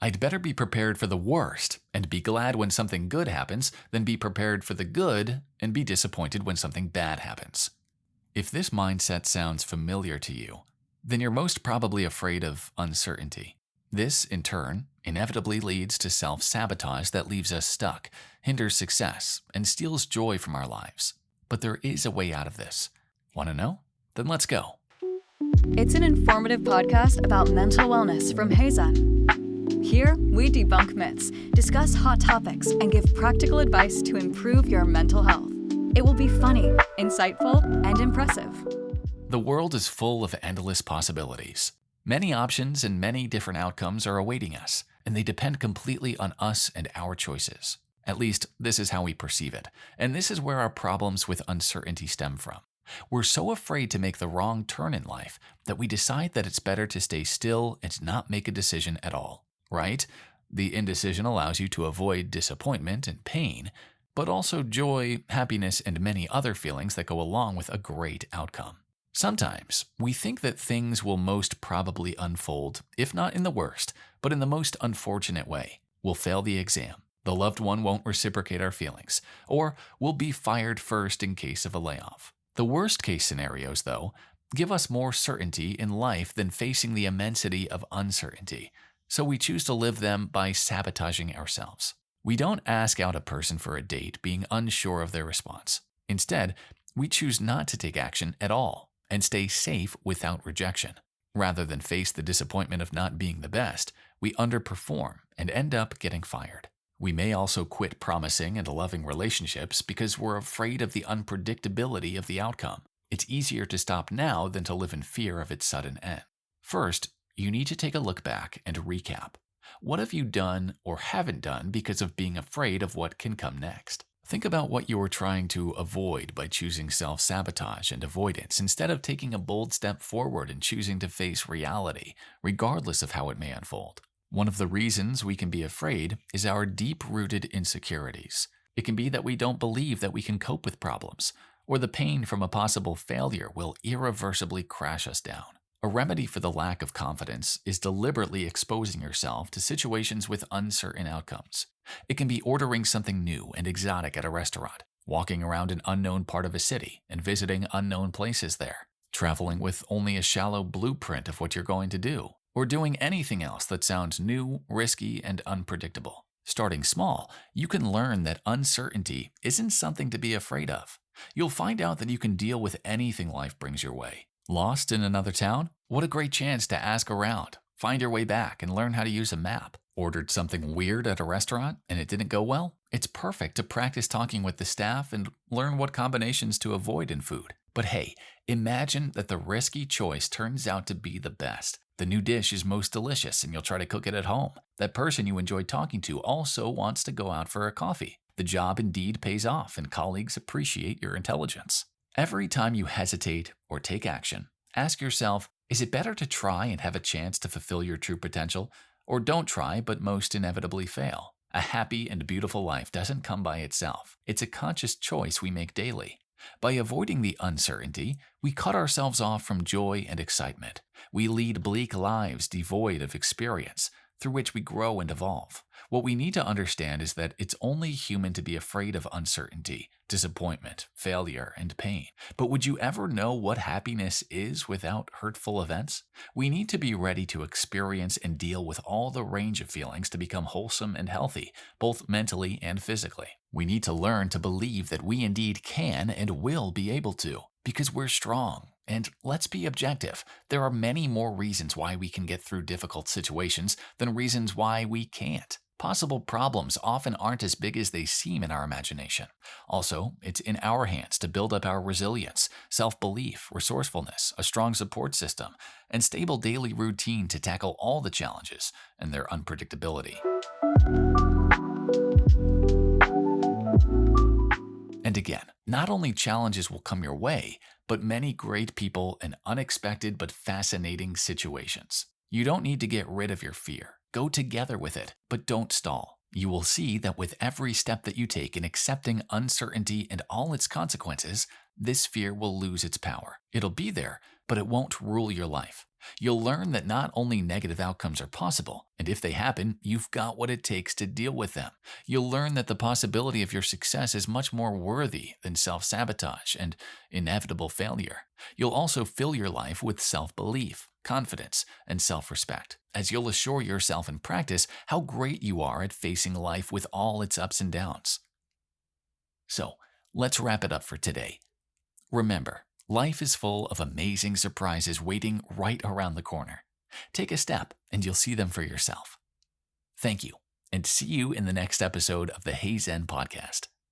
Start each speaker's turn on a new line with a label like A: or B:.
A: I'd better be prepared for the worst and be glad when something good happens than be prepared for the good and be disappointed when something bad happens. If this mindset sounds familiar to you, then you're most probably afraid of uncertainty. This, in turn, inevitably leads to self-sabotage that leaves us stuck, hinders success, and steals joy from our lives. But there is a way out of this. Want to know? Then let's go.
B: It's an informative podcast about mental wellness from HeyZen. Here, we debunk myths, discuss hot topics, and give practical advice to improve your mental health. It will be funny, insightful, and impressive.
A: The world is full of endless possibilities. Many options and many different outcomes are awaiting us, and they depend completely on us and our choices. At least, this is how we perceive it, and this is where our problems with uncertainty stem from. We're so afraid to make the wrong turn in life that we decide that it's better to stay still and not make a decision at all, right? The indecision allows you to avoid disappointment and pain, but also joy, happiness, and many other feelings that go along with a great outcome. Sometimes we think that things will most probably unfold, if not in the worst, but in the most unfortunate way. We'll fail the exam, the loved one won't reciprocate our feelings, or we'll be fired first in case of a layoff. The worst case scenarios, though, give us more certainty in life than facing the immensity of uncertainty, so we choose to live them by sabotaging ourselves. We don't ask out a person for a date being unsure of their response. Instead, we choose not to take action at all and stay safe without rejection. Rather than face the disappointment of not being the best, we underperform and end up getting fired. We may also quit promising and loving relationships because we're afraid of the unpredictability of the outcome. It's easier to stop now than to live in fear of its sudden end. First, you need to take a look back and recap. What have you done or haven't done because of being afraid of what can come next? Think about what you were trying to avoid by choosing self-sabotage and avoidance instead of taking a bold step forward and choosing to face reality, regardless of how it may unfold. One of the reasons we can be afraid is our deep-rooted insecurities. It can be that we don't believe that we can cope with problems, or the pain from a possible failure will irreversibly crash us down. A remedy for the lack of confidence is deliberately exposing yourself to situations with uncertain outcomes. It can be ordering something new and exotic at a restaurant, walking around an unknown part of a city and visiting unknown places there, traveling with only a shallow blueprint of what you're going to do, or doing anything else that sounds new, risky, and unpredictable. Starting small, you can learn that uncertainty isn't something to be afraid of. You'll find out that you can deal with anything life brings your way. Lost in another town? What a great chance to ask around, find your way back, and learn how to use a map. Ordered something weird at a restaurant and it didn't go well? It's perfect to practice talking with the staff and learn what combinations to avoid in food. But hey, imagine that the risky choice turns out to be the best. The new dish is most delicious and you'll try to cook it at home. That person you enjoyed talking to also wants to go out for a coffee. The job indeed pays off and colleagues appreciate your intelligence. Every time you hesitate or take action, ask yourself, is it better to try and have a chance to fulfill your true potential, or don't try but most inevitably fail? A happy and beautiful life doesn't come by itself. It's a conscious choice we make daily. By avoiding the uncertainty, we cut ourselves off from joy and excitement. We lead bleak lives devoid of experience, through which we grow and evolve. What we need to understand is that it's only human to be afraid of uncertainty, disappointment, failure, and pain. But would you ever know what happiness is without hurtful events? We need to be ready to experience and deal with all the range of feelings to become wholesome and healthy, both mentally and physically. We need to learn to believe that we indeed can and will be able to, because we're strong. And let's be objective, there are many more reasons why we can get through difficult situations than reasons why we can't. Possible problems often aren't as big as they seem in our imagination. Also, it's in our hands to build up our resilience, self-belief, resourcefulness, a strong support system, and stable daily routine to tackle all the challenges and their unpredictability. And again, not only challenges will come your way, but many great people and unexpected but fascinating situations. You don't need to get rid of your fear. Go together with it, but don't stall. You will see that with every step that you take in accepting uncertainty and all its consequences, this fear will lose its power. It'll be there, but it won't rule your life. You'll learn that not only negative outcomes are possible, and if they happen, you've got what it takes to deal with them. You'll learn that the possibility of your success is much more worthy than self-sabotage and inevitable failure. You'll also fill your life with self-belief, confidence, and self-respect, as you'll assure yourself in practice how great you are at facing life with all its ups and downs. So, let's wrap it up for today. Remember, life is full of amazing surprises waiting right around the corner. Take a step and you'll see them for yourself. Thank you, and see you in the next episode of the HeyZen podcast.